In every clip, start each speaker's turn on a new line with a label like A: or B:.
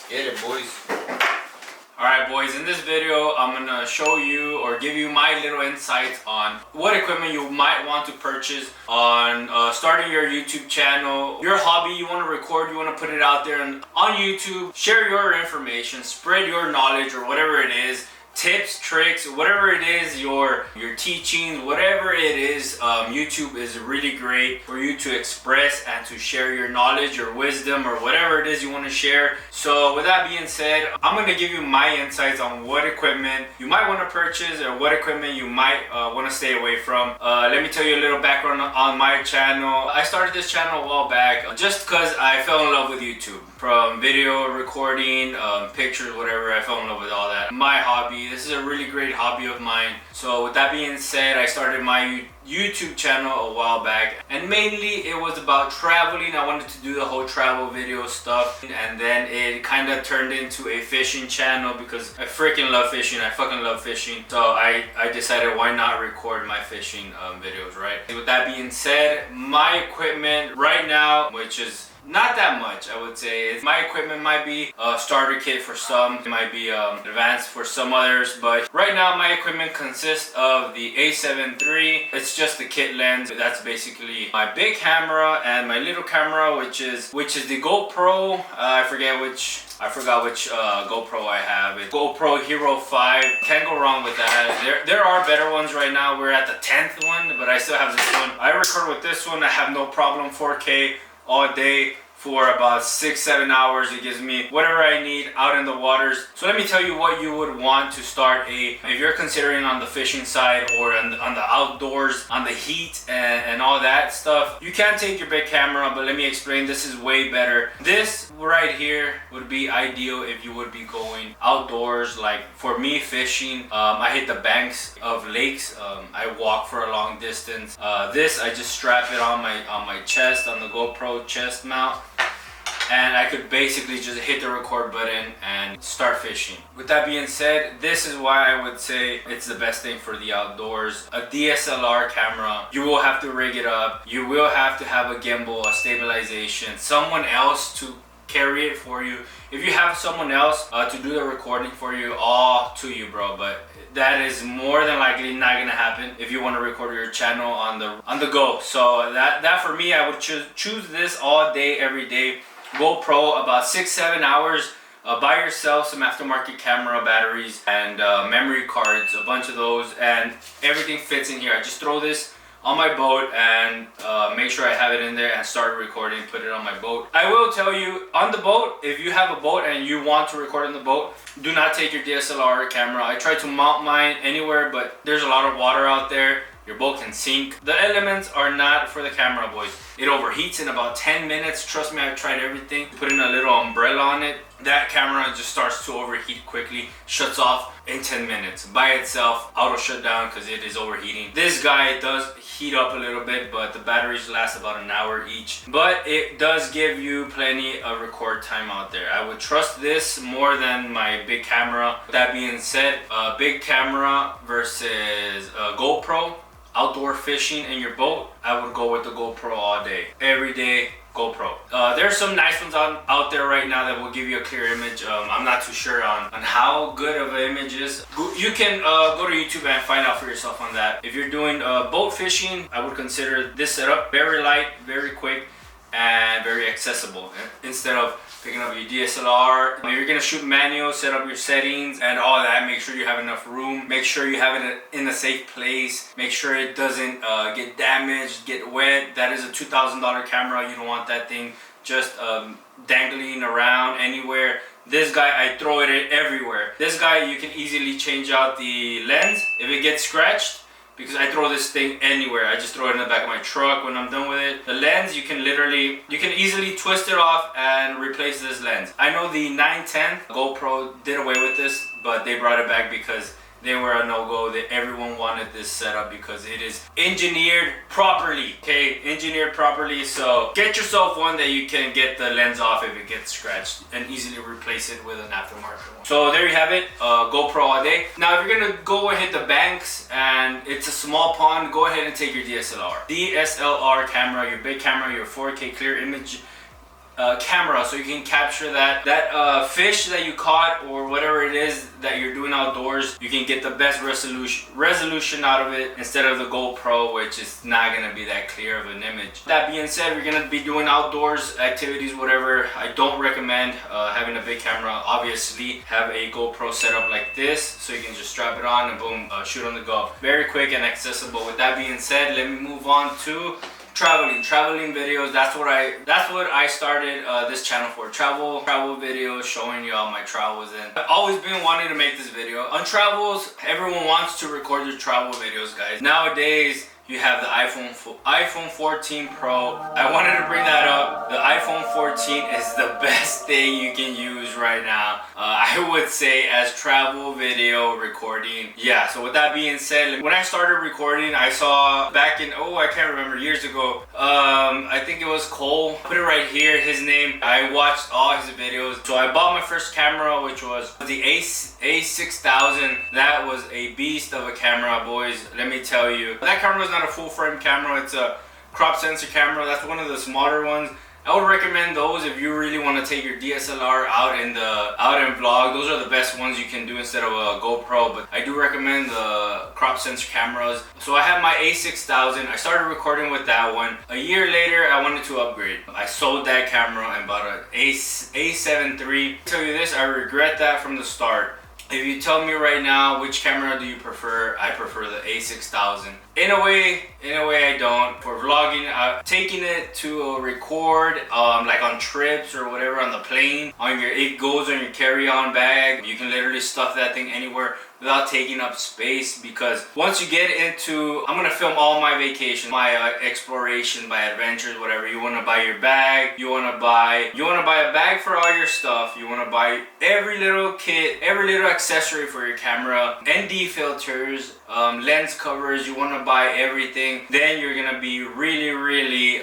A: Get it, boys.
B: Alright boys, in this video I'm gonna show you or give you my little insights on what equipment you might want to purchase on starting your YouTube channel, your hobby. You want to record, you want to put it out there on YouTube, share your information, spread your knowledge or whatever it is, tips, tricks, whatever it is, your teachings, whatever it is. YouTube is really great for you to express and to share your knowledge, your wisdom, or whatever it is you want to share. So with that being said, I'm going to give you my insights on what equipment you might want to purchase or what equipment you might want to stay away from. Let me tell you a little background on my channel. I started this channel a while back just because I fell in love with YouTube. From video recording, pictures, whatever, I fell in love with all that. My hobby, this is a really great hobby of mine. So with that being said, I started my YouTube channel a while back, and mainly it was about traveling. I wanted to do the whole travel video stuff, and then it kind of turned into a fishing channel because I freaking love fishing. I fucking love fishing. So I decided, why not record my fishing videos, right? With that being said, my equipment right now, which is not that much, I would say. My equipment might be a starter kit for some, it might be advanced for some others, but right now my equipment consists of the A7 III. It's just the kit lens. That's basically my big camera and my little camera, which is the GoPro. I forgot which GoPro I have. It's GoPro Hero 5. Can't go wrong with that. There are better ones right now. We're at the 10th one, but I still have this one. I record with this one. I have no problem. 4K all day for about 6-7 hours. It gives me whatever I need out in the waters. So let me tell you what you would want to start if you're considering on the fishing side or on the outdoors, on the heat and all that stuff. You can take your big camera, but let me explain. This is way better. This right here would be ideal if you would be going outdoors. Like for me, fishing, I hit the banks of lakes. I walk for a long distance. This, I just strap it on my chest, on the GoPro chest mount, and I could basically just hit the record button and start fishing. With that being said, this is why I would say it's the best thing for the outdoors. A DSLR camera, you will have to rig it up. You will have to have a gimbal, a stabilization, someone else to carry it for you. If you have someone else to do the recording for you, all to you, bro. But that is more than likely not gonna happen if you want to record your channel on the go. So that for me, I would choose this all day, every day. GoPro, about 6-7 hours. Buy yourself some aftermarket camera batteries and memory cards, a bunch of those, and everything fits in here. I just throw this on my boat and make sure I have it in there and start recording, put it on my boat. I will tell you, on the boat, if you have a boat and you want to record on the boat, do not take your DSLR camera. I tried to mount mine anywhere, but there's a lot of water out there. Your boat can sink. The elements are not for the camera, boys. It overheats in about 10 minutes. Trust me, I've tried everything. Put in a little umbrella on it. That camera just starts to overheat quickly, shuts off in 10 minutes. By itself, auto shut down because it is overheating. This guy does heat up a little bit, but the batteries last about an hour each. But it does give you plenty of record time out there. I would trust this more than my big camera. That being said, big camera versus GoPro, outdoor fishing in your boat, I would go with the GoPro all day. Every day, GoPro. There's some nice ones out there right now that will give you a clear image. I'm not too sure on how good of an image is. You can go to YouTube and find out for yourself on that. If you're doing boat fishing, I would consider this setup very light, very quick, and very accessible. Instead of picking up your DSLR, if you're gonna shoot manual, set up your settings and all that. Make sure you have enough room. Make sure you have it in a safe place. Make sure it doesn't get damaged, get wet. That is a $2,000 camera. You don't want that thing just dangling around anywhere. This guy, I throw it everywhere. This guy, you can easily change out the lens if it gets scratched, because I throw this thing anywhere. I just throw it in the back of my truck when I'm done with it. The lens, you can easily twist it off and replace this lens. I know the 910 GoPro did away with this, but they brought it back because they were a no-go. Everyone wanted this setup because it is engineered properly. Okay, engineered properly. So get yourself one that you can get the lens off if it gets scratched and easily replace it with an aftermarket one. So there you have it, GoPro all day. Now if you're gonna go and hit the banks and it's a small pond, go ahead and take your DSLR. DSLR camera, your big camera, your 4K clear image camera, so you can capture that fish that you caught or whatever it is that you're doing outdoors. You can get the best resolution out of it instead of the GoPro, which is not gonna be that clear of an image. That being said, we're gonna be doing outdoors activities, whatever. I don't recommend having a big camera. Obviously, have a GoPro set up like this, so you can just strap it on and boom, shoot on the go. Very quick and accessible. With that being said, let me move on to traveling videos. That's what I started this channel for. Travel videos, showing you all my travels. And I've always been wanting to make this video on travels. Everyone wants to record their travel videos, guys. Nowadays you have the iPhone 14 Pro. I wanted to bring that up. The iPhone 14 is the best thing you can use right now. I would say as travel video recording. Yeah, so with that being said, when I started recording, I saw back in, I can't remember, years ago. I think it was Cole. Put it right here, his name. I watched all his videos. So I bought my first camera, which was the A6000. That was a beast of a camera, boys. Let me tell you. That camera was not a full frame camera. It's a crop sensor camera. That's one of the smaller ones. I would recommend those if you really want to take your DSLR out and vlog. Those are the best ones you can do instead of a GoPro, but I do recommend the crop sensor cameras. So I have my A6000. I started recording with that one. A year later, I wanted to upgrade. I sold that camera and bought an A7 III. To tell you this, I regret that from the start. If you tell me right now which camera do you prefer, I prefer the A6000. In a way I don't. For vlogging, taking it to record, like on trips or whatever, on the plane, it goes on your carry-on bag. You can literally stuff that thing anywhere without taking up space, because once you get into, I'm gonna film all my vacations, my exploration, my adventures, whatever. You wanna buy your bag, you wanna buy a bag for all your stuff, you wanna buy every little kit, every little accessory for your camera, ND filters, lens covers, you wanna buy everything. Then you're gonna be really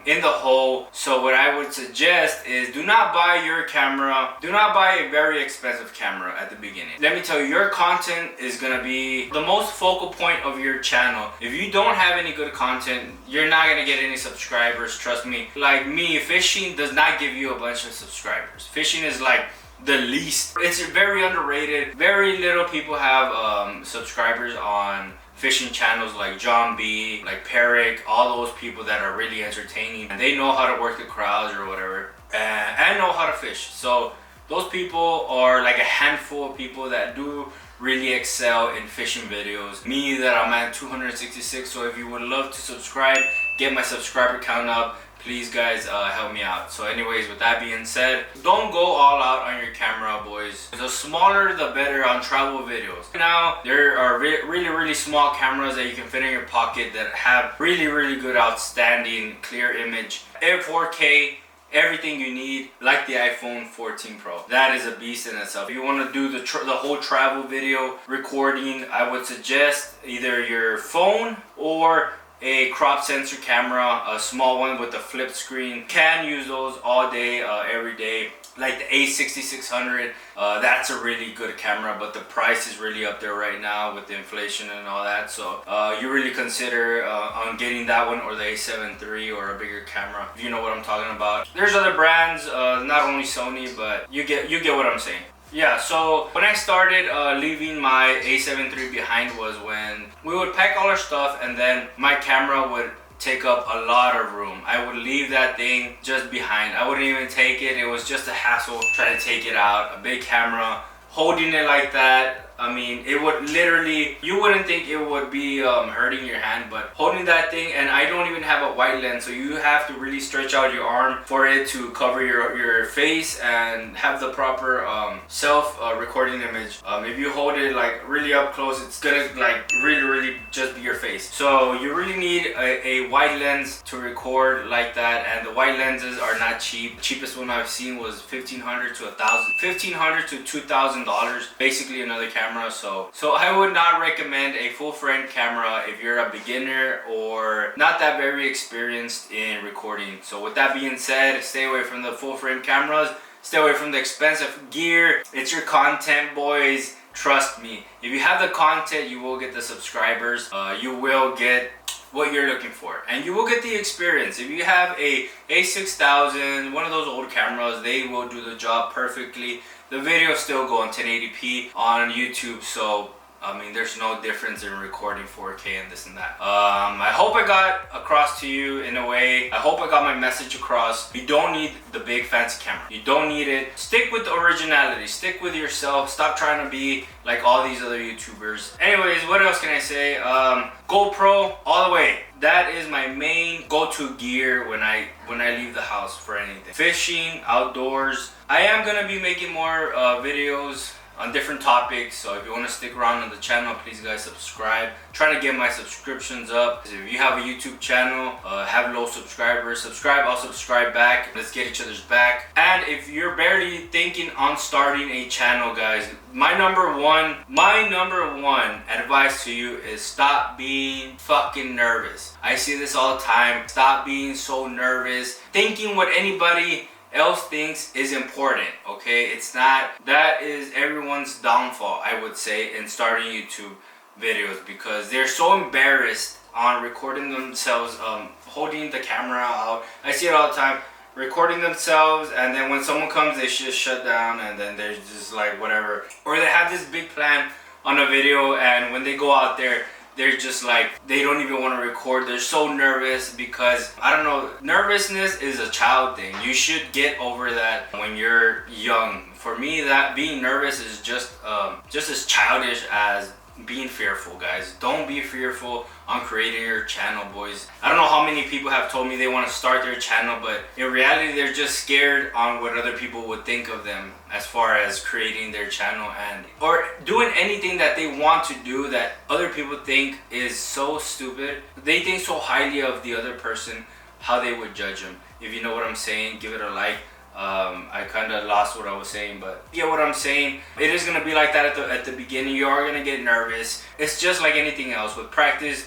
B: in the hole. So what I would suggest is, do not buy a very expensive camera at the beginning. Let me tell you, your content is gonna be the most focal point of your channel. If you don't have any good content, you're not gonna get any subscribers, trust me. Like me, fishing does not give you a bunch of subscribers. Fishing is like the least. It's very underrated. Very little people have subscribers on fishing channels like John B, like Perrick, all those people that are really entertaining and they know how to work the crowds or whatever, and know how to fish. So those people are like a handful of people that do really excel in fishing videos. Me, that I'm at 266. So if you would love to subscribe, get my subscriber count up, please guys, help me out. So anyways, with that being said, don't go all out on your camera, boys. The smaller the better on travel videos. Now there are really small cameras that you can fit in your pocket that have really good, outstanding clear image, 4K, everything you need, like the iPhone 14 Pro. That is a beast in itself. If you want to do the whole travel video recording, I would suggest either your phone or a crop sensor camera, a small one with a flip screen. Can use those all day, every day. Like the A6600, that's a really good camera, but the price is really up there right now with the inflation and all that. So you really consider on getting that one or the A7 III or a bigger camera, if you know what I'm talking about. There's other brands, not only Sony, but you get what I'm saying. Yeah, so when I started leaving my A7 III behind was when we would pack all our stuff and then my camera would take up a lot of room. I would leave that thing just behind. I wouldn't even take it. It was just a hassle trying to take it out. A big camera, holding it like that. I mean, it would literally, you wouldn't think it would be hurting your hand, but holding that thing, and I don't even have a wide lens, so you have to really stretch out your arm for it to cover your face and have the proper self-recording image. If you hold it like really up close, it's gonna like really just be your face. So you really need a wide lens to record like that, and the wide lenses are not cheap. The cheapest one I've seen was $1,500 to $2,000, basically another camera. So I would not recommend a full frame camera if you're a beginner or not that very experienced in recording. So with that being said, stay away from the full frame cameras, stay away from the expensive gear. It's your content, boys. Trust me, if you have the content, you will get the subscribers. You will get what you're looking for, and you will get the experience. If you have a A6000, one of those old cameras, they will do the job perfectly. The video still go on 1080p on YouTube, so I mean, there's no difference in recording 4K and this and that. I hope I got across to you in a way. I hope I got my message across. You don't need the big fancy camera. You don't need it. Stick with the originality. Stick with yourself. Stop trying to be like all these other YouTubers. Anyways, what else can I say? GoPro all the way. That is my main go-to gear when I leave the house for anything. Fishing, outdoors. I am gonna be making more videos on different topics, so if you want to stick around on the channel, please guys subscribe. Trying to get my subscriptions up. If you have a YouTube channel, have low subscribers, subscribe, I'll subscribe back. Let's get each other's back. And if you're barely thinking on starting a channel, guys, my number one advice to you is stop being fucking nervous. I see this all the time. Stop being so nervous, thinking what anybody else thinks is important. Okay, it's not. That is everyone's downfall, I would say, in starting YouTube videos, because they're so embarrassed on recording themselves, holding the camera out. I see it all the time, recording themselves, and then when someone comes, they just shut down, and then they're just like whatever. Or they have this big plan on a video, and when they go out there, they're just like, they don't even want to record. They're so nervous because, I don't know, nervousness is a child thing. You should get over that when you're young. For me, that being nervous is just as childish as being fearful, guys. Don't be fearful on creating your channel, boys. I don't know how many people have told me they want to start their channel, but in reality, they're just scared on what other people would think of them as far as creating their channel and or doing anything that they want to do that other people think is so stupid. They think so highly of the other person, how they would judge them. If you know what I'm saying, give it a like. I kind of lost what I was saying, but you get what I'm saying. It is going to be like that at the beginning. You are going to get nervous. It's just like anything else. With practice,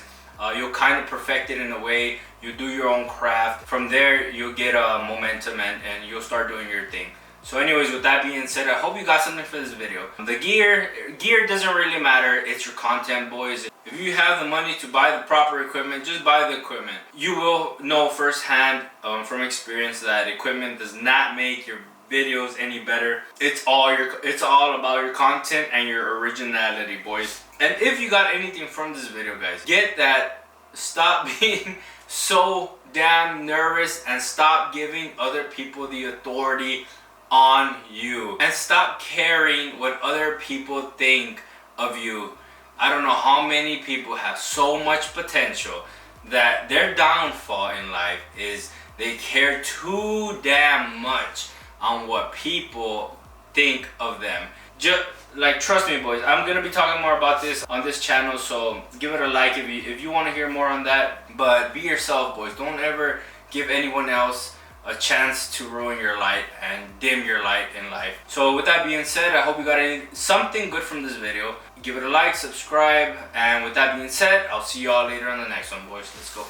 B: you'll kind of perfect it in a way. You do your own craft. From there, you'll get momentum and you'll start doing your thing. So anyways, with that being said, I hope you got something for this video. The gear doesn't really matter. It's your content, boys. If you have the money to buy the proper equipment, just buy the equipment. You will know firsthand from experience that equipment does not make your videos any better. It's all about your content and your originality, boys. And if you got anything from this video, guys, get that. Stop being so damn nervous and stop giving other people the authority on you, and stop caring what other people think of you. I don't know how many people have so much potential that their downfall in life is they care too damn much on what people think of them. Just like, trust me, boys, I'm gonna be talking more about this on this channel, so give it a like if you want to hear more on that. But be yourself, boys. Don't ever give anyone else a chance to ruin your light and dim your light in life. So with that being said, I hope you got something good from this video. Give it a like, subscribe, and with that being said, I'll see you all later on the next one, boys. Let's go.